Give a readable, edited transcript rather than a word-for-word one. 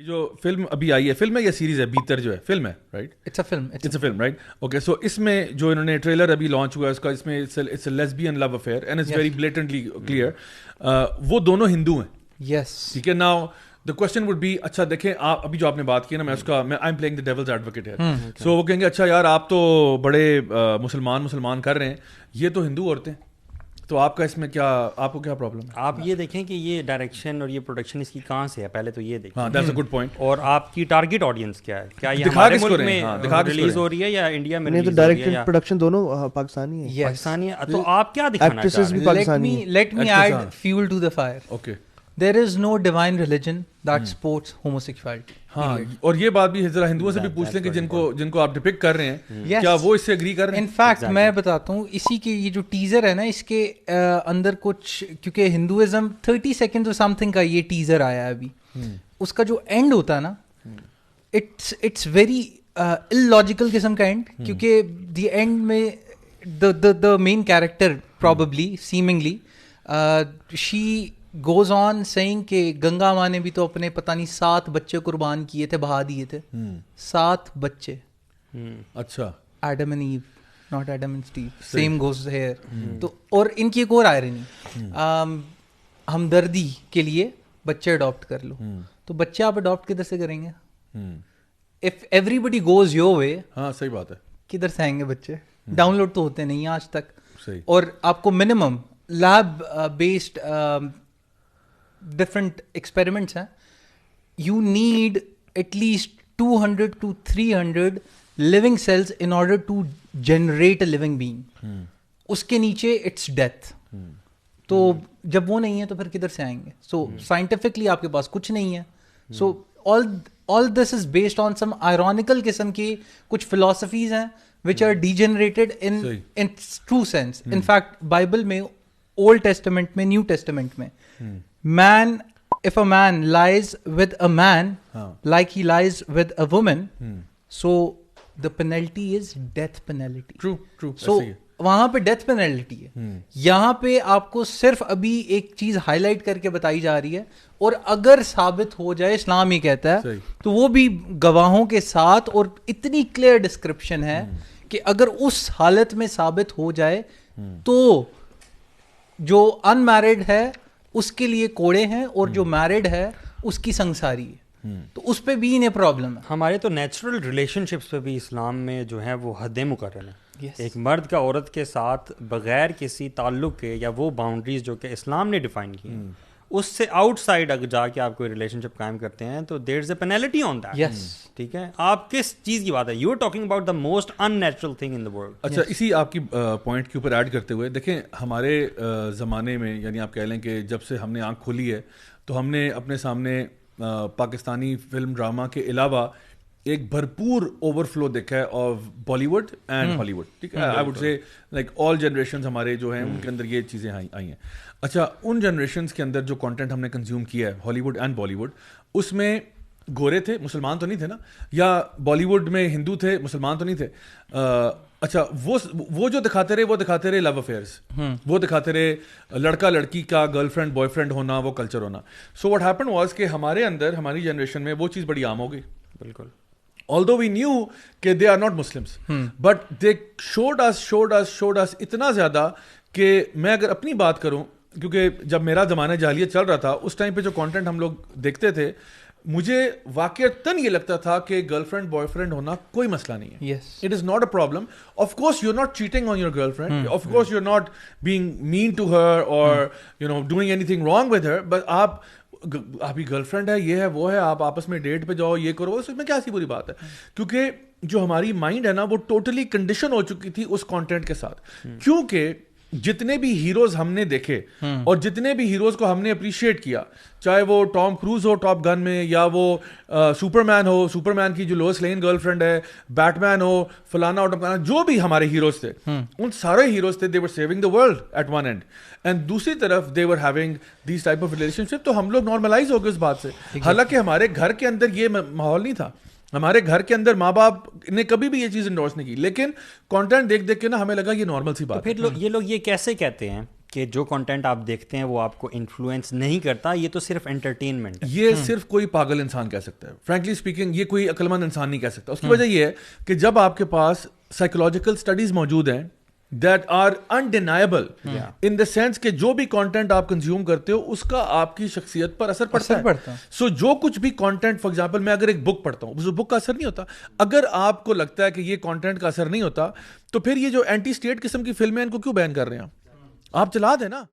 जो फिल्म अभी आई है, फिल्म है या सीरीज है, भीतर जो है फिल्म है, right? It's a film, right? Okay, so इसमें जो इन्होंने ट्रेलर अभी लॉन्च हुआ है उसका, इसमें it's a lesbian love affair and it's very blatantly clear, वो दोनों हिंदू हैं। यस, ठीक है। Now the question would be, अच्छा देखें आप अभी जो आपने बात की ना, मैं I am playing the devil's advocate है, सो वो कहेंगे अच्छा यार आप तो बड़े मुसलमान कर रहे हैं, ये तो हिंदू औरतें, तो आपका इसमें क्या, आपको क्या प्रॉब्लम है? आप ये देखें कि ये डायरेक्शन और ये प्रोडक्शन इसकी कहाँ से है, पहले तो ये देखें। हाँ, दैट्स अ गुड पॉइंट। और आपकी टारगेट ऑडियंस क्या है, क्या ये दिखा हमारे किसको मुल्क रहे हैं? हाँ, में दिखा किसको रिलीज रहे हो रही है या इंडिया में नहीं, तो रिलीज हो रही है डायरेक्ट या प्रोडक्शन दोनों पाकिस्तानी है। पाकिस्तानी है, तो आप क्या दिखाना Actresses चाह रहे भी हैं? पाकिस्तानी है। let me अच्छा, add fuel to the fire. Okay. There is no divine religion that supports homosexuality. हाँ, और ये बात भी जरा हिंदुओं से भी पूछ लें कि जिनको आप डिपिक्ट कर रहे हैं, Yes. क्या वो इससे एग्री कर रहे हैं? इनफैक्ट मैं बताता हूँ, इसी के ये जो टीजर है ना, इसके अंदर कुछ, क्योंकि हिंदुइज्म 30 सेकेंड और समथिंग का ये टीजर आया है अभी, उसका जो एंड होता है ना, इट्स वेरी इलॉजिकल किस्म का एंड, क्योंकि द एंड में the main character probably seemingly she goes on saying कि गंगा माँ ने भी तो अपने पता नहीं 7 बच्चे कुर्बान किए थे, बहा दिए थे। 7 बच्चे। अच्छा, Adam and ewe, not Adam and Steve, same goes here. तो और इनकी एक और आयरनी, हमदर्दी के लिए बच्चे अडॉप्ट कर लो, तो बच्चे आप अडॉप्ट किधर से करेंगे? If everybody goes your way, हाँ सही बात है, किधर से आएंगे बच्चे? डाउनलोड तो होते नहीं आज तक। सही। और आपको minimum lab based different experiments हैं, you need at least 200 to 300 living cells in order to generate a living being. उसके नीचे इट्स डेथ। तो जब वो नहीं है तो फिर किधर से आएंगे? सो साइंटिफिकली आपके पास कुछ नहीं है। So all this is based on some ironical किस्म की कुछ फिलोसफीज हैं which are degenerated in true sense. In fact, Bible में, Old Testament में, New Testament में, man, if a man lies with a man like he lies with a woman, so the penalty is death penalty. True. So वहां पे death penalty है। यहाँ पे आपको सिर्फ अभी एक चीज हाईलाइट करके बताई जा रही है, और अगर साबित हो जाए, इस्लाम ही कहता है, तो वो भी गवाहों के साथ, और इतनी क्लियर डिस्क्रिप्शन है कि अगर उस हालत में साबित हो जाए तो जो अनमैरिड है उसके लिए कोड़े हैं, और जो मैरिड है उसकी संसारी है। तो उस पे भी इन्हें प्रॉब्लम है। हमारे तो नेचुरल रिलेशनशिप्स पे भी इस्लाम में जो है वो हदें मुकर्रर हैं। Yes. एक मर्द का औरत के साथ बगैर किसी ताल्लुक के, या वो बाउंड्रीज जो कि इस्लाम ने डिफाइन की हैं, उससे आउटसाइड अगर जाके आप कोई रिलेशनशिप कायम करते हैं तो there is a penalty on that. Yes. ठीक है, आप किस चीज़ की बात है? You are talking about the most unnatural thing in the world. अच्छा, इसी आपकी पॉइंट के ऊपर ऐड करते हुए देखें, हमारे ज़माने में, यानी आप कह लें कि जब से हमने आंख खोली है, तो हमने अपने सामने पाकिस्तानी फिल्म ड्रामा के अलावा एक भरपूर ओवरफ्लो देखा है ऑफ बॉलीवुड एंड हॉलीवुड। ठीक है, I would say like all generations हमारे जो हैं उनके अंदर ये चीज़ें आई हैं। अच्छा, उन जनरेशंस के अंदर जो कंटेंट हमने कंज्यूम किया है, हॉलीवुड एंड बॉलीवुड, उसमें गोरे थे, मुसलमान तो नहीं थे ना, या बॉलीवुड में हिंदू थे, मुसलमान तो नहीं थे। अच्छा, वो जो दिखाते रहे लव अफेयर्स, वो दिखाते रहे लड़का लड़की का गर्लफ्रेंड बॉयफ्रेंड होना, वो कल्चर होना। सो व्हाट हैपेंड वाज कि हमारे अंदर, हमारी जनरेशन में वो चीज़ बड़ी आम हो गई। बिल्कुल। Although we knew कि they are not Muslims, but they showed us इतना ज़्यादा कि मैं अगर अपनी बात करूं, क्योंकि जब मेरा ज़माना जाहिलियत चल रहा था, उस टाइम पे जो कंटेंट हम लोग देखते थे, मुझे वाकईतन ये लगता था कि गर्लफ्रेंड बॉयफ्रेंड होना कोई मसला नहीं है। Yes. It is not a problem. Of course, you're not cheating on your girlfriend. Of course, you're not being mean to her or doing anything wrong with her. But आपकी girlfriend है, ये है, वो है, आप आपस में डेट पे जाओ, ये करो, इसमें क्या सी बुरी बात है? क्योंकि जो हमारी माइंड है ना, वो टोटली कंडीशन हो चुकी थी उस कंटेंट के साथ। क्योंकि जितने भी हीरोज हमने देखे और जितने भी हीरोज को हमने अप्रिशिएट किया, चाहे वो टॉम क्रूज हो टॉप गन में, या वो सुपरमैन हो, सुपरमैन की जो लोएस लेन गर्लफ्रेंड है, बैटमैन हो, फलाना और टमकाना, जो भी हमारे हीरोज थे, उन सारे हीरोज थे, they were saving the world at one end, and दूसरी तरफ they were having these type of relationship. तो हम लोग नॉर्मलाइज हो गए उस बात से। हालांकि हमारे घर के अंदर ये माहौल नहीं था, हमारे घर के अंदर माँ बाप ने कभी भी ये चीज़ इंडोर्स नहीं की, लेकिन कंटेंट देख देख के ना हमें लगा ये नॉर्मल सी बात तो फिर ये लोग ये कैसे कहते हैं कि जो कंटेंट आप देखते हैं वो आपको इन्फ्लुएंस नहीं करता, ये तो सिर्फ एंटरटेनमेंट है। ये सिर्फ कोई पागल इंसान कह सकता है, फ्रैंकली स्पीकिंग ये कोई अक्लमंद इंसान नहीं कह सकता। उसकी वजह ये है कि जब आपके पास साइकोलॉजिकल स्टडीज मौजूद हैं that are undeniable in the sense कि जो भी कंटेंट आप कंज्यूम करते हो उसका आपकी शख्सियत पर असर पड़ता है। सो जो कुछ भी कंटेंट, फॉर एग्जांपल मैं अगर एक बुक पढ़ता हूँ, उस बुक का असर नहीं होता। अगर आपको लगता है कि ये कंटेंट का असर नहीं होता, तो फिर ये जो एंटी स्टेट किस्म की फिल्में इनको क्यों बैन कर रहे हैं? आप चला दें ना।